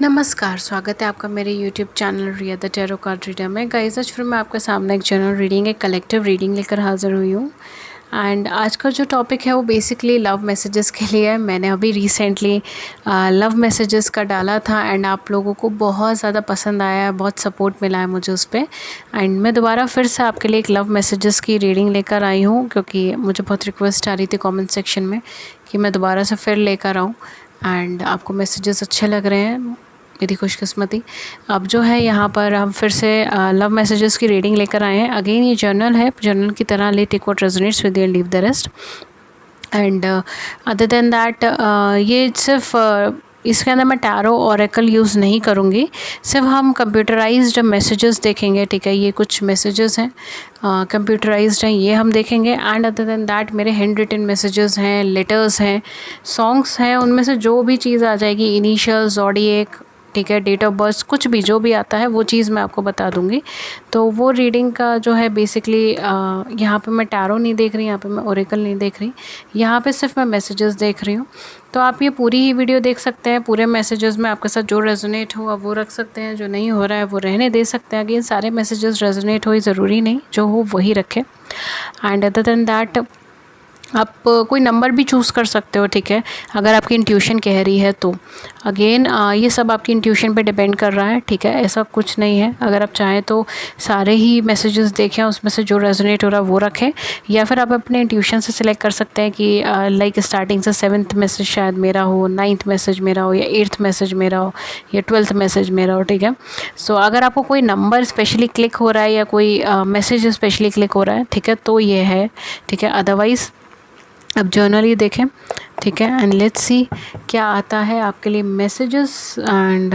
नमस्कार, स्वागत है आपका मेरे YouTube channel Riya the tarot card reader में। गाइस, आज फिर मैं आपके सामने एक जनरल रीडिंग, एक कलेक्टिव रीडिंग लेकर हाज़िर हुई हूँ। एंड आज का जो टॉपिक है वो बेसिकली लव मैसेजेस के लिए है। मैंने अभी रिसेंटली लव मैसेजेस का डाला था एंड आप लोगों को बहुत ज़्यादा पसंद आया है, बहुत सपोर्ट मिला है मुझे उस पर। एंड मैं दोबारा फिर से आपके लिए एक लव मैसेजेस की रीडिंग लेकर आई हूँ, क्योंकि मुझे बहुत रिक्वेस्ट आ रही थी कॉमेंट सेक्शन में कि मैं दोबारा से फिर लेकर आऊँ एंड आपको मैसेजेस अच्छे लग रहे हैं, मेरी खुशकिस्मती। अब जो है यहाँ पर हम फिर से लव मैसेजेस की रीडिंग लेकर आए हैं। अगेन ये जर्नल है, जर्नल की तरह ले take what resonates with you and leave the rest. And other than that ये सिर्फ इसके अंदर मैं टैरो ओरेकल यूज़ नहीं करूँगी, सिर्फ हम कंप्यूटराइज्ड मैसेजेस देखेंगे। ठीक है, ये कुछ मैसेजेस हैं कंप्यूटराइज्ड हैं, ये हम देखेंगे। एंड अदर देन दैट मेरे हैंड रिटन मैसेजेस हैं, लेटर्स हैं, सॉन्ग्स हैं, उनमें से जो भी चीज़ आ जाएगी, इनिशियल, ज़ोडिएक, ठीक है, डेट ऑफ बर्थ, कुछ भी जो भी आता है वो चीज़ मैं आपको बता दूंगी। तो वो रीडिंग का जो है बेसिकली यहाँ पे मैं टैरो नहीं देख रही, यहाँ पे मैं ओरेकल नहीं देख रही, यहाँ पे सिर्फ मैं मैसेजेस देख रही हूँ। तो आप ये पूरी ही वीडियो देख सकते हैं, पूरे मैसेजेस में आपके साथ जो रेजोनेट हो आप वो रख सकते हैं, जो नहीं हो रहा है वो रहने दे सकते हैं। अगेन सारे मैसेजेस रेजोनेट हो, ज़रूरी नहीं, जो हो वही रखें। एंड अदर देन दैट आप कोई नंबर भी चूज़ कर सकते हो, ठीक है, अगर आपकी इंट्यूशन कह रही है तो। अगेन ये सब आपकी इंट्यूशन पे डिपेंड कर रहा है, ठीक है, ऐसा कुछ नहीं है। अगर आप चाहें तो सारे ही मैसेजेस देखें, उसमें से जो रेजोनेट हो रहा है वो रखें, या फिर आप अपने इंट्यूशन से सिलेक्ट कर सकते हैं कि लाइक स्टार्टिंग से 7th मैसेज शायद मेरा हो, 9th मैसेज मेरा हो, या 8th मैसेज मेरा हो, या 12th मैसेज मेरा हो, ठीक है। सो अगर आपको कोई नंबर स्पेशली क्लिक हो रहा है या कोई मैसेज स्पेशली क्लिक हो रहा है, ठीक है, तो ये है, ठीक है। अदरवाइज़ अब जर्नल ही देखें, ठीक है, एंड लेट्स सी क्या आता है आपके लिए messages. And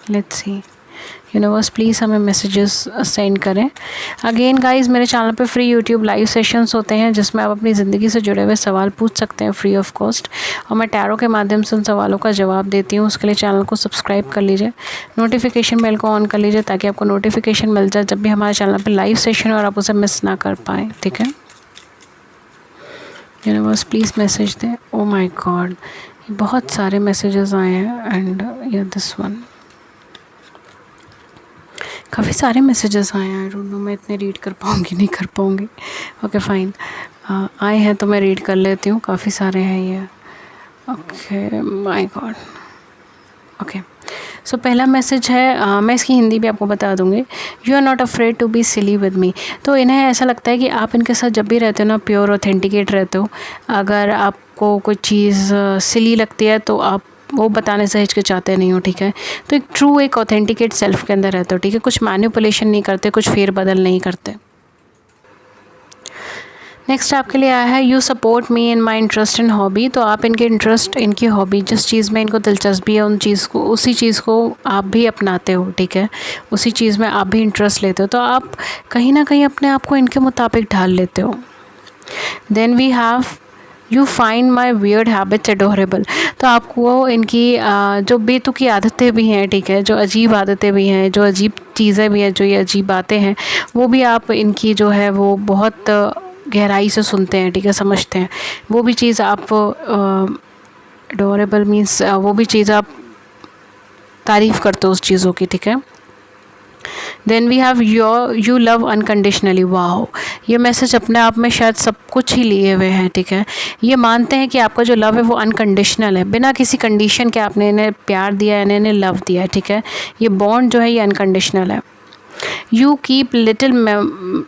let's see, universe please हमें मैसेजेस सेंड करें। अगेन गाइस, मेरे चैनल पे फ्री यूट्यूब लाइव सेशंस होते हैं जिसमें आप अपनी ज़िंदगी से जुड़े हुए सवाल पूछ सकते हैं फ्री ऑफ कॉस्ट, और मैं टैरो के माध्यम से उन सवालों का जवाब देती हूँ। उसके लिए चैनल को सब्सक्राइब कर लीजिए, नोटिफिकेशन बेल को ऑन कर लीजिए ताकि आपको नोटिफिकेशन मिल जाए जब भी हमारे चैनल पर लाइव सेशन और आप उसे मिस ना कर पाएँ, ठीक है। यूनिवर्स प्लीज़ मैसेज दें। ओ माय गॉड, बहुत सारे मैसेजेस आए हैं एंड ये दिस वन, काफ़ी सारे मैसेजेस आए हैं। आई डोंट नो मैं इतने रीड कर पाऊँगी नहीं कर पाऊँगी। ओके फाइन, आए हैं तो मैं रीड कर लेती हूँ, काफ़ी सारे हैं ये। Okay my god, okay. So पहला मैसेज है, मैं इसकी हिंदी भी आपको बता दूंगी। You are not afraid to be silly with me. तो इन्हें ऐसा लगता है कि आप इनके साथ जब भी रहते हो ना, प्योर ऑथेंटिकेट रहते हो। अगर आपको कोई चीज़ सिली लगती है तो आप वो बताने से हिचकिचाते नहीं हो, ठीक है। तो एक ट्रू, एक ऑथेंटिकेट सेल्फ के अंदर रहते हो, ठीक है। कुछ मैनिपुलेशन नहीं करते, कुछ फेरबदल नहीं करते। नेक्स्ट आपके लिए आया है, you support me in my interest in hobby. तो आप इनके इंटरेस्ट, इनकी हॉबी, जिस चीज़ में इनको दिलचस्पी है उन चीज़ को, उसी चीज़ को आप भी अपनाते हो, ठीक है, उसी चीज़ में आप भी इंटरेस्ट लेते हो। तो आप कहीं ना कहीं अपने आप को इनके मुताबिक ढाल लेते हो। Then we have, you find my weird habits adorable. तो आपको इनकी जो बेतुकी आदतें भी हैं, ठीक है, जो अजीब आदतें भी हैं, जो अजीब चीज़ें भी हैं, जो ये अजीब बातें हैं, वो भी आप इनकी जो है वो बहुत गहराई से सुनते हैं, ठीक है, समझते हैं। वो भी चीज़ आप एडोरेबल मीन्स वो भी चीज़ आप तारीफ़ करते हो उस चीज़ों की, ठीक है। Then we have you love unconditionally. Wow, ये मैसेज अपने आप में शायद सब कुछ ही लिए हुए हैं, ठीक है। ये मानते हैं कि आपका जो लव है वो अनकंडीशनल है, बिना किसी कंडीशन के आपने इन्हें प्यार दिया, इन्हें लव दिया है, ठीक है। ये बॉन्ड जो है ये अनकंडीशनल है। You keep little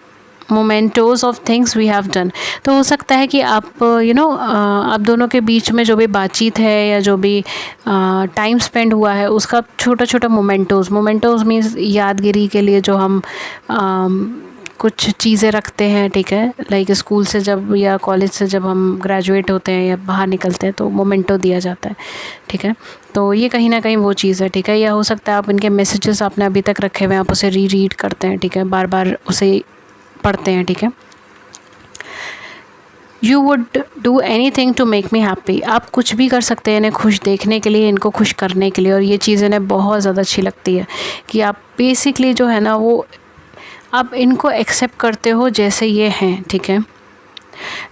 mementos of things we have done. तो हो सकता है कि आप आप दोनों के बीच में जो भी बातचीत है या जो भी टाइम स्पेंड हुआ है उसका छोटा छोटा मोमेंटोज मीन्स यादगिरी के लिए जो हम कुछ चीज़ें रखते हैं, ठीक है, लाइक स्कूल से जब या कॉलेज से जब हम ग्रेजुएट होते हैं या बाहर निकलते हैं तो मोमेंटो दिया जाता है, ठीक है। तो ये कहीं ना कहीं वो चीज़ है, ठीक है। या हो सकता है आप इनके मैसेजेस आपने अभी तक रखे हुए हैं, आप उसे रीड करते हैं, ठीक है, बार बार उसे पढ़ते हैं, ठीक है। You would do anything to make me happy. आप कुछ भी कर सकते हैं इन्हें खुश देखने के लिए, इनको खुश करने के लिए, और ये चीज़ इन्हें बहुत ज़्यादा अच्छी लगती है कि आप बेसिकली जो है ना वो आप इनको एक्सेप्ट करते हो जैसे ये हैं, ठीक है।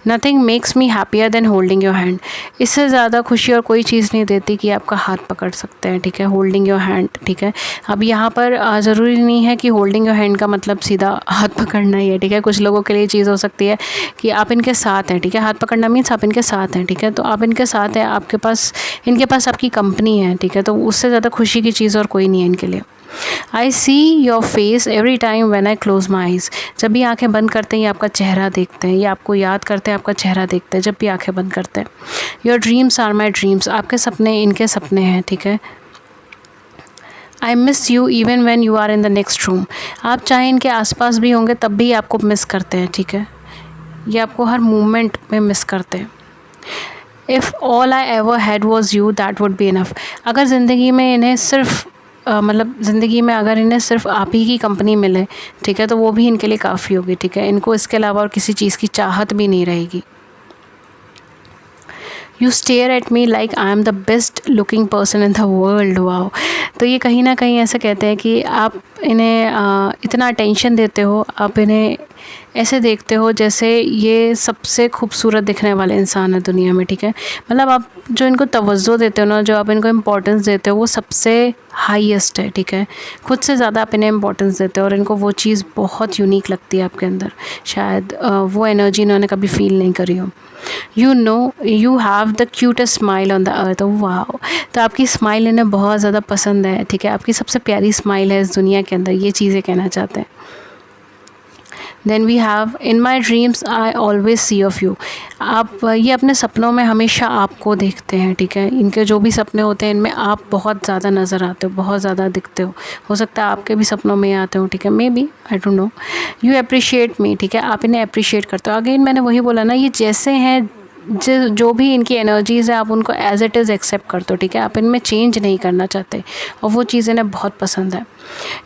Nothing makes me happier than holding your hand. इससे ज़्यादा खुशी और कोई चीज़ नहीं देती कि आपका हाथ पकड़ सकते हैं, ठीक है, होल्डिंग योर हैंड, ठीक है। अब यहाँ पर ज़रूरी नहीं है कि होल्डिंग योर हैंड का मतलब सीधा हाथ पकड़ना ही है, ठीक है। कुछ लोगों के लिए चीज़ हो सकती है कि आप इनके साथ हैं, ठीक है। हाथ पकड़ना मीन्स आप इनके साथ हैं, ठीक है। तो आप इनके साथ हैं, आपके पास इनके पास आपकी कंपनी है, ठीक है। तो उससे ज़्यादा खुशी की चीज़ और कोई नहीं है इनके लिए। I see your face every time when I close my eyes. जब भी आंखें बंद करते हैं ये आपका चेहरा देखते हैं, ये आपको याद करते हैं, आपका चेहरा देखते हैं जब भी आंखें बंद करते हैं। Your dreams are my dreams. आपके सपने इनके सपने हैं, ठीक है। I miss you even when you are in the next room. आप चाहे इनके आसपास भी होंगे तब भी आपको मिस करते हैं, ठीक है। ये आपको हर मोमेंट में मिस करते हैं। If all I ever had was you that would be enough. अगर ज़िंदगी में इन्हें सिर्फ मतलब ज़िंदगी में अगर इन्हें सिर्फ आप ही की कंपनी मिले, ठीक है, तो वो भी इनके लिए काफ़ी होगी, ठीक है। इनको इसके अलावा और किसी चीज़ की चाहत भी नहीं रहेगी। You stare at me like I am the best looking person in the world. Wow. तो ये कहीं ना कहीं ऐसे कहते हैं कि आप इन्हें इतना अटेंशन देते हो, आप इन्हें ऐसे देखते हो जैसे ये सबसे खूबसूरत दिखने वाले इंसान है दुनिया में, ठीक है। मतलब आप जो इनको तवज्जो देते हो ना, जो आप इनको इम्पोर्टेंस देते हो वो सबसे हाईएस्ट है, ठीक है। खुद से ज़्यादा आप इन्हें इम्पोर्टेंस देते हो और इनको वो चीज़ बहुत यूनिक लगती है आपके अंदर। शायद वो एनर्जी इन्होंने कभी फील नहीं करी हो। You know you have the cutest smile on the earth. Wow. तो आपकी स्माइल इन्हें बहुत ज़्यादा पसंद है, ठीक है। आपकी सबसे प्यारी स्माइल है इस दुनिया के अंदर, ये चीज़ें कहना चाहते हैं। Then we have in my dreams I always see of you. आप ये अपने सपनों में हमेशा आपको देखते हैं, ठीक है। इनके जो भी सपने होते हैं इनमें आप बहुत ज़्यादा नज़र आते हो, बहुत ज़्यादा दिखते हो सकता है आपके भी सपनों में आते हो, ठीक है। May be, I don't no. You appreciate मी, ठीक है। आप इन्हें अप्रिशिएट करते हो। अगेन मैंने वही बोला ना, ये जैसे हैं, जो भी इनकी एनर्जीज़ है आप उनको एज इट इज़ एक्सेप्ट करते हो, ठीक है। आप इनमें चेंज नहीं करना चाहते और वो चीज़ इन्हें बहुत पसंद है।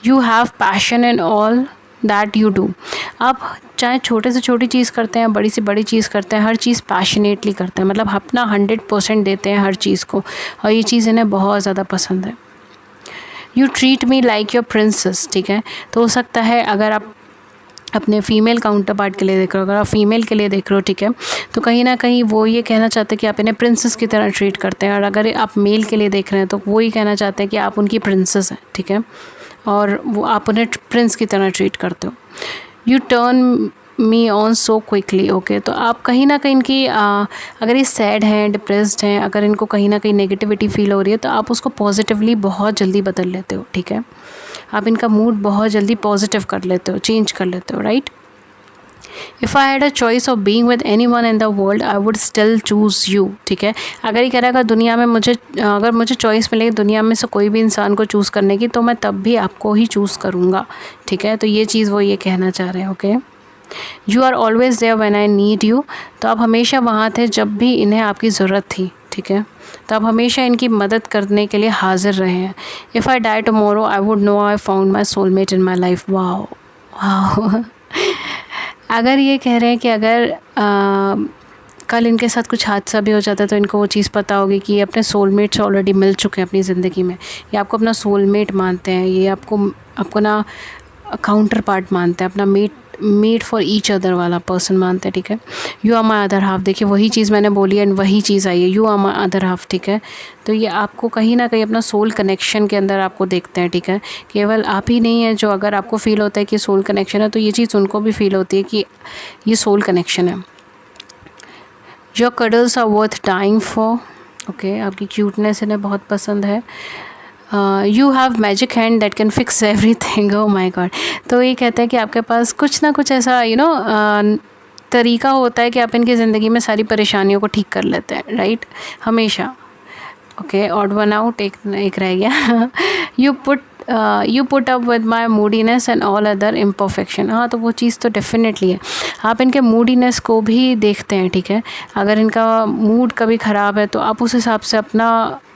You have passion in all that you do. आप चाहे छोटे से छोटी चीज़ करते हैं, बड़ी से बड़ी चीज़ करते हैं, हर चीज़ पैशनेटली करते हैं, मतलब अपना 100% देते हैं हर चीज़ को, और ये चीज़ इन्हें बहुत ज़्यादा पसंद है। You treat me like your princess, ठीक है। तो हो सकता है अगर आप अपने फ़ीमेल काउंटर पार्ट के लिए देख रहे हो, अगर आप फीमेल के लिए देख रहे हो, ठीक है, तो कहीं ना कहीं वो ये कहना चाहते हैं कि आप इन्हें प्रिंसेस की तरह ट्रीट करते हैं। और अगर आप मेल के लिए देख रहे हैं तो वो ही कहना चाहते हैं कि आप उनकी प्रिंसेस हैं, ठीक है, और वो आप उन्हें प्रिंस की तरह ट्रीट करते हो। U turn me on so quickly, okay. तो आप कहीं ना कहीं इनकी अगर ये सैड हैं, डिप्रेस्ड हैं, अगर इनको कहीं ना कहीं नेगेटिविटी फील हो रही है तो आप उसको पॉजिटिवली बहुत जल्दी बदल लेते हो, ठीक है। आप इनका मूड बहुत जल्दी पॉजिटिव कर लेते हो, चेंज कर लेते हो, right. If I had a choice of being with anyone in the world I would still choose you, ठीक है। अगर ये कह रहा है दुनिया में अगर मुझे चॉइस मिलेगी दुनिया में से कोई भी इंसान को चूज़ करने की, तो मैं तब भी आपको ही चूज़ करूँगा, ठीक है। तो ये चीज़ वो ये कहना चाह रहे हैं, okay. You are always there when I need you. तो आप हमेशा वहाँ थे जब भी इन्हें आपकी ज़रूरत थी, ठीक है। तो आप हमेशा इनकी मदद करने के लिए हाजिर रहे हैं। If I die tomorrow I would know I found my soulmate in my life. Wow wow. अगर ये कह रहे हैं कि अगर कल इनके साथ कुछ हादसा भी हो जाता है तो इनको वो चीज़ पता होगी कि ये अपने सोलमेट से ऑलरेडी मिल चुके हैं अपनी ज़िंदगी में। ये आपको अपना सोलमेट मानते हैं, ये आपको ना काउंटर पार्ट मानते हैं, अपना मेड फॉर ईच अदर वाला पर्सन मानते हैं, ठीक है। You are my other half. देखिए वही चीज़ मैंने बोली एंड वही चीज़ आई है, you are my other half, ठीक है। तो ये आपको कहीं ना कहीं अपना सोल कनेक्शन के अंदर आपको देखते हैं, ठीक है। केवल आप ही नहीं है जो, अगर आपको फील होता है कि सोल कनेक्शन है तो ये चीज़ उनको भी फील होती है कि ये सोल कनेक्शन है। Your cuddles are worth dying for, okay. आपकी क्यूटनेस इन्हें बहुत पसंद है। You have magic hand that can fix everything. Oh my god. तो ये कहते हैं कि आपके पास कुछ ना कुछ ऐसा तरीका होता है कि आप इनकी ज़िंदगी में सारी परेशानियों को ठीक कर लेते हैं, राइट, हमेशा। ओके, ऑड वन आउट, एक रह गया। You put up with my मूडीनेस and all other imperfection. हाँ, तो वो चीज़ तो डेफिनेटली है, आप इनके मूडीनेस को भी देखते हैं, ठीक है। अगर इनका मूड कभी ख़राब है तो आप उस हिसाब से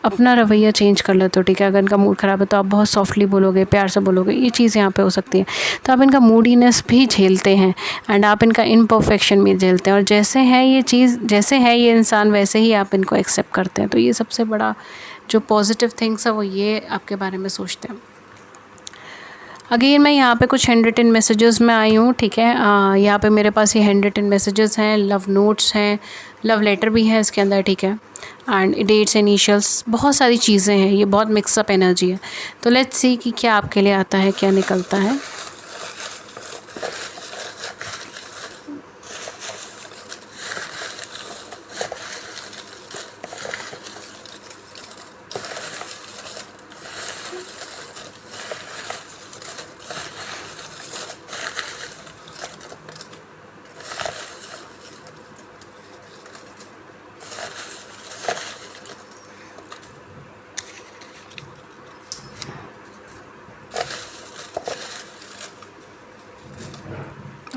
अपना रवैया चेंज कर लेते हो, ठीक है। अगर इनका मूड ख़राब है तो आप बहुत सॉफ्टली बोलोगे, प्यार से बोलोगे, ये चीज़ यहाँ पे हो सकती है। तो आप इनका मूडीनेस भी झेलते हैं एंड आप इनका इम्परफेक्शन भी झेलते हैं, और जैसे है ये चीज़, जैसे है ये इंसान वैसे ही आप इनको एक्सेप्ट करते हैं। तो ये सबसे बड़ा जो पॉजिटिव थिंग्स है वो ये आपके बारे में सोचते हैं। अगेन मैं यहाँ पे कुछ हैंड रिटन मैसेजेस में आई हूँ, ठीक है। यहाँ पे मेरे पास ये हैंड रिटन मैसेजेस हैं, लव नोट्स हैं, लव लेटर भी है इसके अंदर, ठीक है। एंड डेट्स, इनिशियल्स, बहुत सारी चीज़ें हैं, ये बहुत मिक्सअप एनर्जी है। तो लेट्स सी कि क्या आपके लिए आता है, क्या निकलता है।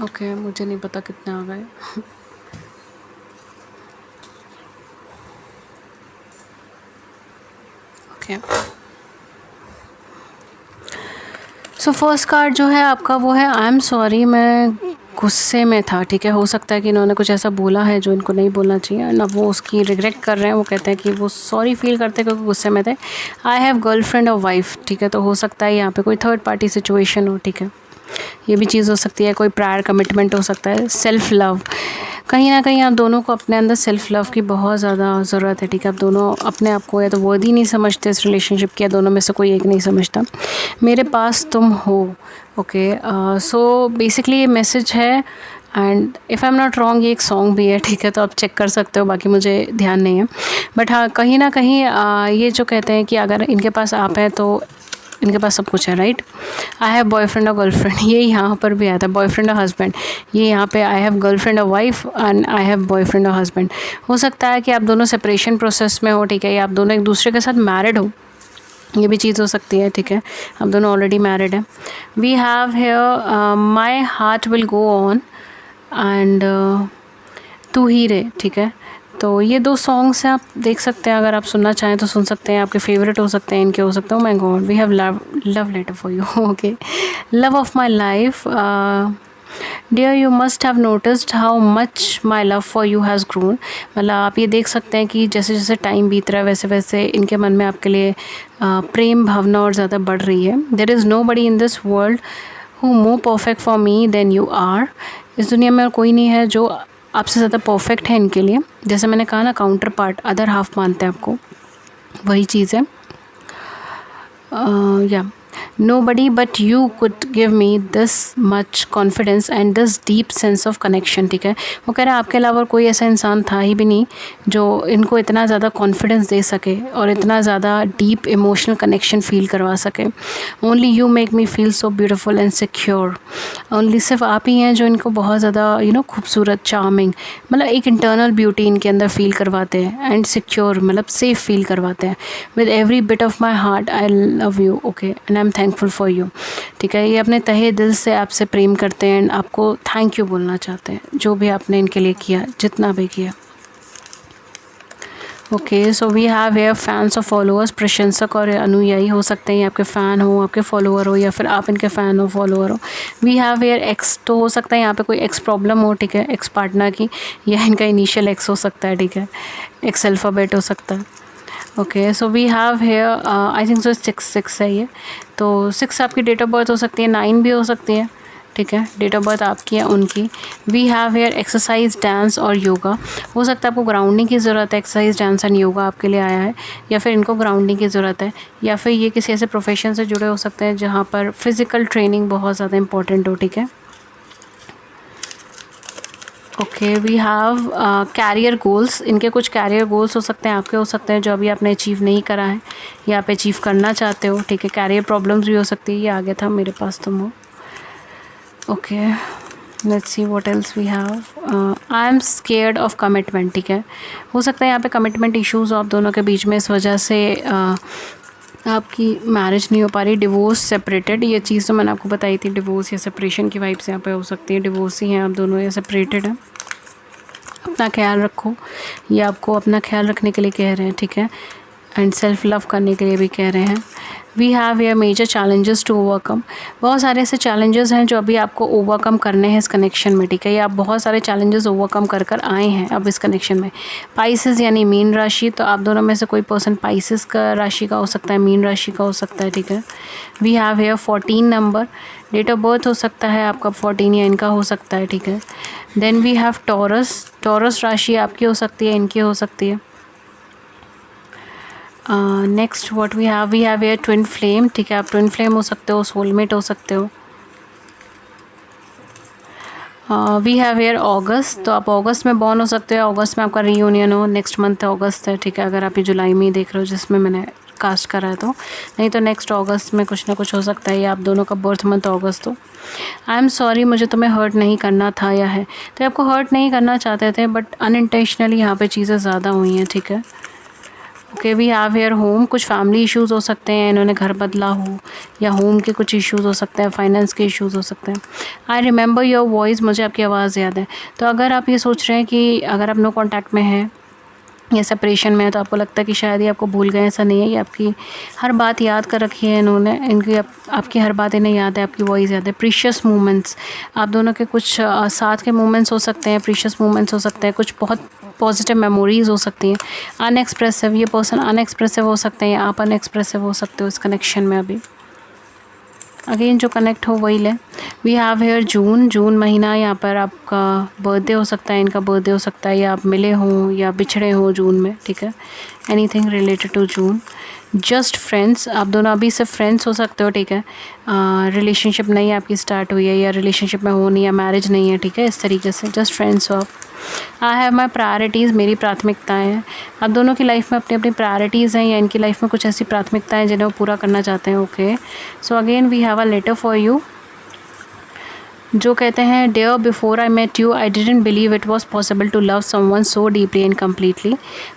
ओके, मुझे नहीं पता कितने आ गए। ओके, सो फर्स्ट कार्ड जो है आपका वो है आई एम सॉरी। मैं गुस्से में था, ठीक है। हो सकता है कि इन्होंने कुछ ऐसा बोला है जो इनको नहीं बोलना चाहिए ना, वो उसकी रिग्रेट कर रहे हैं। वो कहते हैं कि वो सॉरी फील करते हैं क्योंकि गुस्से में थे। आई हैव गर्लफ्रेंड और वाइफ, ठीक है। तो हो सकता है यहाँ पे कोई थर्ड पार्टी सिचुएशन हो, ठीक है। ये भी चीज़ हो सकती है, कोई प्रायर कमिटमेंट हो सकता है। सेल्फ़ लव, कहीं ना कहीं आप दोनों को अपने अंदर सेल्फ़ लव की बहुत ज़्यादा ज़रूरत है, ठीक है। आप दोनों अपने आप को या तो वर्दी नहीं समझते इस रिलेशनशिप की, या दोनों में से कोई एक नहीं समझता। मेरे पास तुम हो, ओके। सो बेसिकली ये मैसेज है। And if I am not wrong, ये एक सॉन्ग भी है, ठीक है। तो आप चेक कर सकते हो, बाकी मुझे ध्यान नहीं है। बट हाँ, कहीं ना कहीं ये जो कहते हैं कि अगर इनके पास आप हैं तो इनके पास सब कुछ है, राइट। आई हैव बॉयफ्रेंड और गर्लफ्रेंड, ये यहाँ पर भी आया था, बॉयफ्रेंड और हस्बैंड। ये यहाँ पे आई हैव गर्लफ्रेंड और wife and I have boyfriend और हस्बैंड। हो सकता है कि आप दोनों सेपरेशन प्रोसेस में हो, ठीक है, या आप दोनों एक दूसरे के साथ मैरिड हो, ये भी चीज़ हो सकती है, ठीक है। आप दोनों ऑलरेडी मैरिड हैं। We have here my heart will go on and तू ही रे, ठीक है। तो ये 2 सॉन्ग्स हैं, आप देख सकते हैं, अगर आप सुनना चाहें तो सुन सकते हैं। आपके फेवरेट हो सकते हैं, इनके हो सकते हैं। My god, we have love letter for you, okay. Love of my life, dear you must have noticed how much my love for you has grown. मतलब आप ये देख सकते हैं कि जैसे जैसे टाइम बीत रहा है वैसे वैसे इनके मन में आपके लिए प्रेम भावना और ज़्यादा बढ़ रही है। There is nobody in this world who more perfect for me than you are. इस दुनिया में और कोई नहीं है जो आपसे ज़्यादा परफेक्ट है इनके लिए। जैसे मैंने कहा ना, काउंटर पार्ट, अदर हाफ मानते हैं आपको, वही चीज़ है। या nobody but you could give me this much confidence and this deep sense of connection, ठीक है। वो कह रहे हैं आपके अलावा कोई ऐसा इंसान था ही भी नहीं जो इनको इतना ज़्यादा कॉन्फिडेंस दे सके और इतना ज़्यादा डीप इमोशनल कनेक्शन फील करवा सके। Only you make me feel so beautiful and secure. Only सिर्फ आप ही हैं जो इनको बहुत ज़्यादा खूबसूरत, चार्मिंग, मतलब एक इंटरनल ब्यूटी इनके अंदर फील करवाते हैं, एंड सिक्योर मतलब सेफ़ फील करवाते हैं। With every bit of my heart I love you, okay, and I am thankful for you, ठीक है। ये अपने तहे दिल से आपसे प्रेम करते हैं एंड आपको थैंक यू बोलना चाहते हैं, जो भी आपने इनके लिए किया, जितना भी किया। Okay, so we have here fans और फॉलोअर्स। प्रशंसक और अनुयायी हो सकते हैं, आपके फ़ैन हो, आपके फॉलोअर हो, या फिर आप इनके फ़ैन हो, फॉलोअर हो। वी हैव हेयर एक्स, तो हो सकता है यहाँ पे कोई एक्स प्रॉब्लम हो, ठीक है, एक्स पार्टनर की, या इनका इनिशियल एक्स हो सकता है, ठीक है, एक्स अल्फ़ाबेट हो सकता है। Okay, so we have here I think so 6 है ये। तो 6 आपकी डेट ऑफ बर्थ हो सकती है, 9 भी हो सकती है, ठीक है। डेट ऑफ बर्थ आपकी है, उनकी। We have here exercise, dance और योगा। हो सकता है आपको ग्राउंडिंग की ज़रूरत है, एक्सरसाइज, डांस एंड योगा आपके लिए आया है, या फिर इनको ग्राउंडिंग की ज़रूरत है, या फिर ये किसी ऐसे प्रोफेशन से जुड़े हो सकते हैं जहाँ पर फिज़िकल ट्रेनिंग बहुत ज़्यादा इंपॉर्टेंट हो, ठीक है। Okay, we have career goals. इनके कुछ कैरियर गोल्स हो सकते हैं, आपके हो सकते हैं, जो अभी आपने अचीव नहीं करा है या आप अचीव करना चाहते हो, ठीक है। कैरियर प्रॉब्लम्स भी हो सकती है, ये आगे था मेरे पास तुम हो। Okay, let's see what else we have. I am scared of commitment, ठीक है। हो सकता है यहाँ पे कमिटमेंट इश्यूज़ हो आप दोनों के बीच में, इस वजह से आपकी मैरिज नहीं हो पा रही। डिवोर्स, सेपरेटेड, ये चीज़ तो मैंने आपको बताई थी, डिवोर्स या सेपरेशन की वाइब्स यहाँ पे हो सकती है। डिवोर्स ही हैं आप दोनों या सेपरेटेड हैं। अपना ख्याल रखो, ये आपको अपना ख्याल रखने के लिए कह रहे हैं, ठीक है, एंड सेल्फ लव करने के लिए भी कह रहे हैं। We have here major challenges to overcome. बहुत सारे ऐसे चैलेंजेस हैं जो अभी आपको ओवरकम करने हैं इस कनेक्शन में, ठीक है। ये आप बहुत सारे चैलेंजेस ओवरकम कर कर आए हैं अब इस कनेक्शन में। पाइसेस यानी मीन राशि, तो आप दोनों में से कोई पर्सन पाइसेस का राशि का हो सकता है, मीन राशि का हो सकता है, ठीक है। We have here 14 number, date of birth हो सकता है आपका 14 या इनका हो सकता है, ठीक है। Then we have Taurus, Taurus राशि आपकी हो सकती है, इनकी हो सकती है। Next what we have here twin flame, ठीक है। आप ट्विन फ्लेम हो सकते हो, सोलमेट हो सकते हो। वी हैव हेयर अगस्त, तो आप अगस्त में बॉर्न हो सकते हो, अगस्त में आपका रीयूनियन हो, नेक्स्ट मंथ अगस्त है, ठीक है। अगर आप ये जुलाई में ही देख रहे हो जिसमें मैंने कास्ट करा है तो, नहीं तो नेक्स्ट अगस्त में कुछ ना कुछ हो सकता है, या आप दोनों का बर्थ मंथ अगस्त हो। आई एम सॉरी, मुझे तुम्हें हर्ट नहीं करना था या है, तो आपको हर्ट नहीं करना चाहते थे बट अनइंटेंशनली यहाँ पे चीज़ें ज़्यादा हुई हैं, ठीक है। Okay, we have here home, कुछ फैमिली इश्यूज़ हो सकते हैं, इन्होंने घर बदला हो, या होम के कुछ इश्यूज़ हो सकते हैं, फाइनेंस के इश्यूज़ हो सकते हैं। आई रिमेंबर योर वॉइस, मुझे आपकी आवाज़ याद है। तो अगर आप ये सोच रहे हैं कि अगर आप नो कॉन्टैक्ट में हैं या सेपरेशन में है, तो आपको लगता है कि शायद ये आपको भूल गए, ऐसा नहीं है। ये आपकी हर बात याद कर रखी है इन्होंने, इनकी आपकी हर बात इन्हें याद है, आपकी वॉइस याद है। प्रीशियस मोमेंट्स, आप दोनों के कुछ साथ के मोमेंट्स हो सकते हैं, प्रीशियस मोमेंट्स हो सकते हैं, कुछ बहुत पॉजिटिव मेमोरीज हो सकती हैं। अनएक्सप्रेसिव, ये पर्सन अनएक्सप्रेसिव हो सकते हैं, या आप अनएक्सप्रेसिव हो सकते हो इस कनेक्शन में अभी। अगेन जो कनेक्ट हो वही लें। वी हैव हेयर जून, जून महीना, यहाँ पर आपका बर्थडे हो सकता है, इनका बर्थडे हो सकता है, या आप मिले हों या बिछड़े हों जून में, ठीक है। Anything related to June. Just friends, आप दोनों अभी सिर्फ फ्रेंड्स हो सकते हो, ठीक है। रिलेशनशिप नहीं आपकी स्टार्ट हुई है, या रिलेशनशिप में हो नहीं, या मैरिज नहीं है, ठीक है। इस तरीके से जस्ट फ्रेंड्स हो आप। आई हैव माई प्रायोरिटीज़, मेरी प्राथमिकताएँ हैं। आप दोनों की लाइफ में अपनी अपनी प्रायोरिटीज़ हैं, या इनकी लाइफ में कुछ ऐसी प्राथमिकताएँ जिन्हें वो पूरा करना चाहते हैं, okay. So again we have a letter for you, जो कहते हैं, dear before I met you I didn't believe it was possible to love someone so deeply and completely.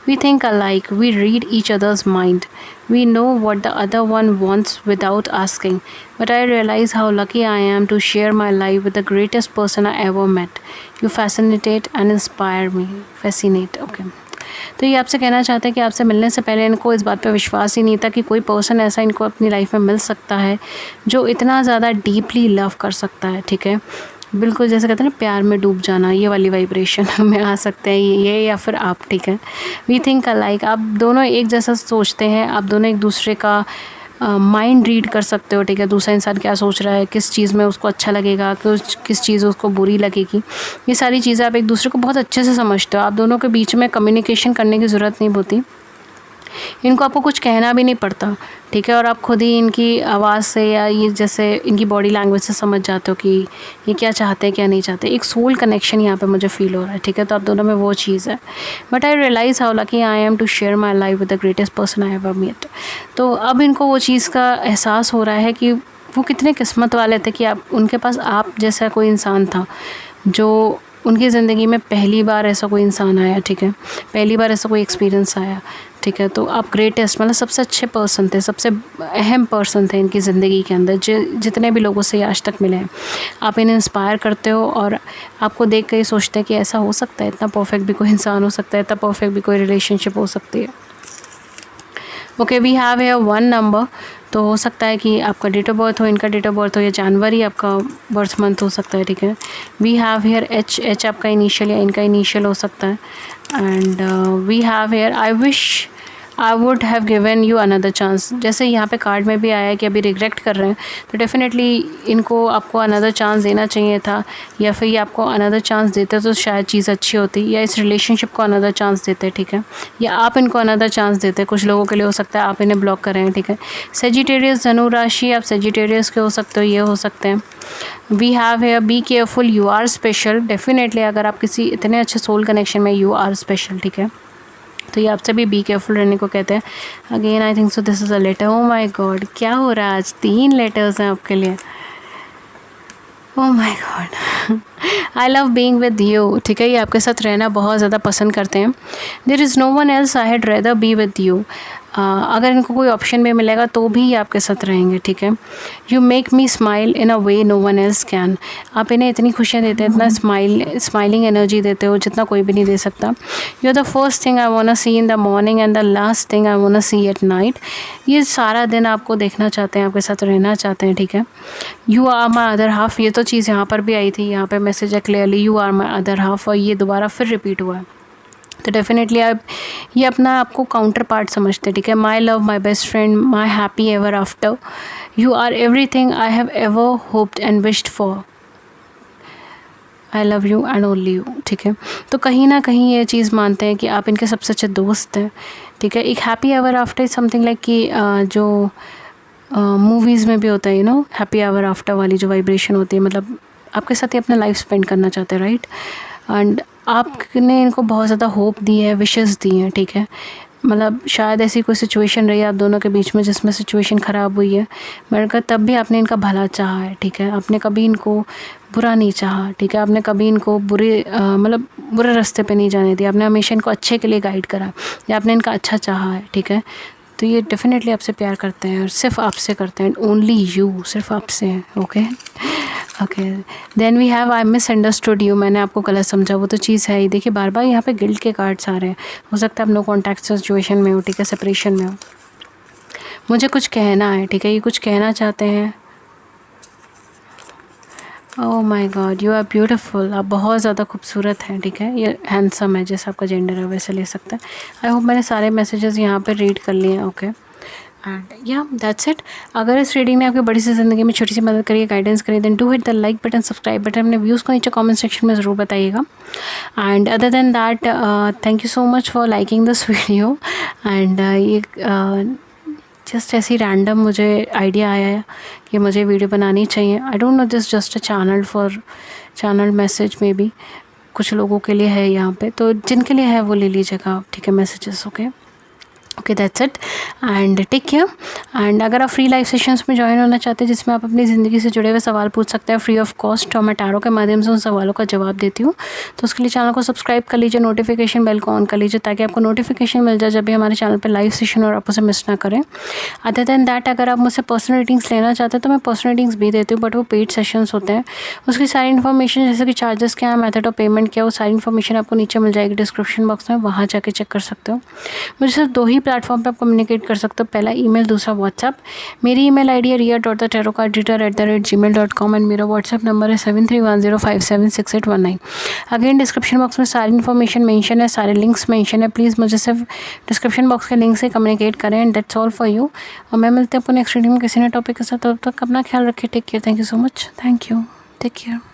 We think alike, we read each others mind, we know what the other one wants without asking, but I realize how lucky I am to share my life with the greatest person I ever met. You fascinate and inspire me. Fascinate, okay. तो ये आपसे कहना चाहते हैं कि आपसे मिलने से पहले इनको इस बात पे विश्वास ही नहीं था कि कोई पर्सन ऐसा इनको अपनी लाइफ में मिल सकता है जो इतना ज़्यादा डीपली लव कर सकता है, ठीक है। बिल्कुल जैसे कहते हैं ना, प्यार में डूब जाना, ये वाली वाइब्रेशन में आ सकते हैं ये या फिर आप, ठीक है। वी थिंक अलाइक, आप दोनों एक जैसा सोचते हैं, आप दोनों एक दूसरे का माइंड रीड कर सकते हो, ठीक है। दूसरा इंसान क्या सोच रहा है, किस चीज़ में उसको अच्छा लगेगा, किस चीज़ उसको बुरी लगेगी, ये सारी चीज़ें आप एक दूसरे को बहुत अच्छे से समझते हो। आप दोनों के बीच में कम्युनिकेशन करने की ज़रूरत नहीं होती, इनको आपको कुछ कहना भी नहीं पड़ता, ठीक है। और आप खुद ही इनकी आवाज़ से या ये जैसे इनकी बॉडी लैंग्वेज से समझ जाते हो कि ये क्या चाहते हैं क्या नहीं चाहते। एक सोल कनेक्शन यहाँ पे मुझे फील हो रहा है, ठीक है। तो आप दोनों में वो चीज़ है। But I realise how lucky I am to share my life with the greatest person I ever met. तो अब इनको वो चीज़ का एहसास हो रहा है कि वो कितने किस्मत वाले थे कि आप उनके पास आप जैसा कोई इंसान था जो उनकी ज़िंदगी में पहली बार ऐसा कोई इंसान आया, ठीक है। पहली बार ऐसा कोई एक्सपीरियंस आया, ठीक है। तो आप ग्रेटेस्ट, मतलब सबसे अच्छे पर्सन थे, सबसे अहम पर्सन थे इनकी ज़िंदगी के अंदर, जितने भी लोगों से आज तक मिले हैं। आप इन्हें इंस्पायर करते हो और आपको देख कर ही सोचते हैं कि ऐसा हो सकता है, इतना परफेक्ट भी कोई इंसान हो सकता है, इतना परफेक्ट भी कोई रिलेशनशिप हो सकती है। Okay, we have here 1 number, तो हो सकता है कि आपका डेट ऑफ बर्थ हो, इनका डेट ऑफ बर्थ हो, या जनवरी आपका बर्थ मंथ हो सकता है, ठीक है। वी हैव हेयर एच आपका इनिशियल या इनका इनिशियल हो सकता है। And we have here I wish I would have given you another chance. जैसे यहाँ पे कार्ड में भी आया है कि अभी रिग्रेट कर रहे हैं, तो डेफिनेटली इनको आपको अनदर चांस देना चाहिए था, या फिर ये आपको अनदर चांस देते तो शायद चीज़ अच्छी होती, या इस रिलेशनशिप को अनदर चांस देते, ठीक है। या आप इनको अनदर चांस देते, कुछ लोगों के लिए हो सकता है आप इन्हें ब्लॉक कर रहे हैं, ठीक है। सेजिटेरियस धनु राशि, आप सेजिटेरियस के हो सकते हो, ये हो सकते हैं। We have here be careful, you are special. Definitely अगर आप किसी इतने अच्छे सोल कनेक्शन में, यू आर स्पेशल, ठीक है। तो ये आपसे भी बी केयरफुल रहने को कहते हैं। Again I think so this is a letter. Oh my God, क्या हो रहा है आज, 3 लेटर्स हैं आपके लिए। ओ my God, I love being with you, ठीक है। ये आपके साथ रहना बहुत ज़्यादा पसंद करते हैं। There is no one else I had rather be with you. अगर इनको कोई ऑप्शन भी मिलेगा तो भी ये आपके साथ रहेंगे, ठीक है। You make me smile in a way no one else can. आप इन्हें इतनी खुशियाँ देते हैं, इतना स्माइलिंग एनर्जी देते हो जितना कोई भी नहीं दे सकता। You are the first thing I want see in the morning and the last thing I want see at night. ये सारा दिन आपको देखना चाहते हैं, आपके साथ रहना चाहते हैं, ठीक है। You are my other half, ये तो चीज़ यहाँ पर भी आई थी, यहाँ पर मैसेज है clearly you are my other half, और ये दोबारा फिर रिपीट हुआ है। तो डेफिनेटली आप ये अपना आपको काउंटर पार्ट समझते हैं, ठीक है। My love, my best friend, my happy ever after, you are everything I have ever hoped and wished for, I love you and only you, ठीक है। तो कहीं ना कहीं ये चीज़ मानते हैं कि आप इनके सबसे अच्छे दोस्त हैं, ठीक है। एक happy ever after is something like कि जो मूवीज़ में भी होता है, you know, happy ever after वाली जो वाइब्रेशन होती है, मतलब आपके साथ ही अपना लाइफ स्पेंड करना चाहते हैं, राइट। एंड आपने इनको बहुत ज़्यादा होप दी है, विशेस दी हैं, ठीक है। मतलब शायद ऐसी कोई सिचुएशन रही है आप दोनों के बीच में जिसमें सिचुएशन ख़राब हुई है, मगर तब भी आपने इनका भला चाहा है, ठीक है। आपने कभी इनको बुरा नहीं चाहा, ठीक है। आपने कभी इनको मतलब बुरे रास्ते पे नहीं जाने दिया, आपने हमेशा इनको अच्छे के लिए गाइड करा, या आपने इनका अच्छा चाहा है, ठीक है। तो ये डेफिनेटली आपसे प्यार करते हैं और सिर्फ आपसे करते हैं, ओनली यू, सिर्फ आपसे हैं, okay. Okay, then we have I misunderstood you, मैंने आपको गलत समझा, वो तो चीज़ है ही। देखिए बार बार यहाँ पे गिल्ट के कार्ड्स आ रहे हैं, हो सकता है आप नो कॉन्टैक्ट सिचुएशन में हो, ठीक है, सेपरेशन में हो। मुझे कुछ कहना है, ठीक है, ये कुछ कहना चाहते हैं। Oh my God, you are beautiful, आप बहुत ज़्यादा खूबसूरत हैं, ठीक है। ये हैंडसम है, जैसे आपका जेंडर है वैसे ले सकते हैं। आई होप मैंने सारे मैसेजेस यहाँ पे रीड कर लिए हैं, ओके। एंड या दैट्स इट। अगर इस रीडिंग ने आपकी बड़ी सी ज़िंदगी में छोटी सी मदद करी, गाइडेंस करी, then do hit the like button, subscribe button, अपने व्यूज़ को नीचे कमेंट सेक्शन में ज़रूर बताइएगा। And other than that thank you so much for liking this video. एंड ये जस्ट ऐसी रैंडम मुझे आइडिया आया है कि मुझे वीडियो बनानी चाहिए। I don't know, this just a channel message maybe कुछ लोगों के लिए है यहाँ पे, तो जिनके लिए है वो ले लीजिएगा, ठीक है, messages, okay. Okay, that's it and take care. And अगर आप फ्री लाइव सेशंस में ज्वाइन होना चाहते हैं जिसमें आप अपनी ज़िंदगी से जुड़े हुए सवाल पूछ सकते हैं फ्री ऑफ कॉस्ट, और मैं टैरो के माध्यम से उन सवालों का जवाब देती हूँ, तो उसके लिए चैनल को सब्सक्राइब कर लीजिए, नोटिफिकेशन बेल को ऑन कर लीजिए ताकि आपको नोटिफिकेशन मिल जाए जब भी हमारे चैनल पर लाइव सेशन और आप उसे मिस ना करें। अदर दैन दैट, अगर आप मुझसे पर्सनल रीडिंग्स लेना चाहते हैं तो मैं पर्सनल रीडिंग्स भी देती हूँ, बट वो पेड सेशंस होते हैं। उसकी सारी इन्फॉर्मेशन, जैसे कि चार्जेस क्या है, मेथड ऑफ पेमेंट क्या है, वो सारी इन्फॉर्मेशन आपको नीचे मिल जाएगी डिस्क्रिप्शन बॉक्स में, वहाँ जाके चेक कर सकते हो। मुझे सिर्फ 2 ही प्लेटफॉर्म पर आप कम्युनिकेट कर सकते हो, पहला ईमेल, दूसरा व्हाट्सएप। मेरी ईमेल आईडी है ria.thetarotcardreader@gmail.com एंड मेरा व्हाट्सएप नंबर है 7310576819। अगेन डिस्क्रिप्शन बॉक्स में सारी इन्फॉर्मेशन मेंशन है, सारे लिंक्स मेंशन है, प्लीज़ मुझे सिर्फ डिस्क्रिप्शन बॉक्स के लिंक से कम्युनिकेट करें। And that's all for you. और मैं मिलती हूँ आपको नेक्स्ट रीडिंग में किसी नए टॉपिक के साथ, तब तक अपना ख्याल रखिए। Take care, thank you so much, thank you, take care.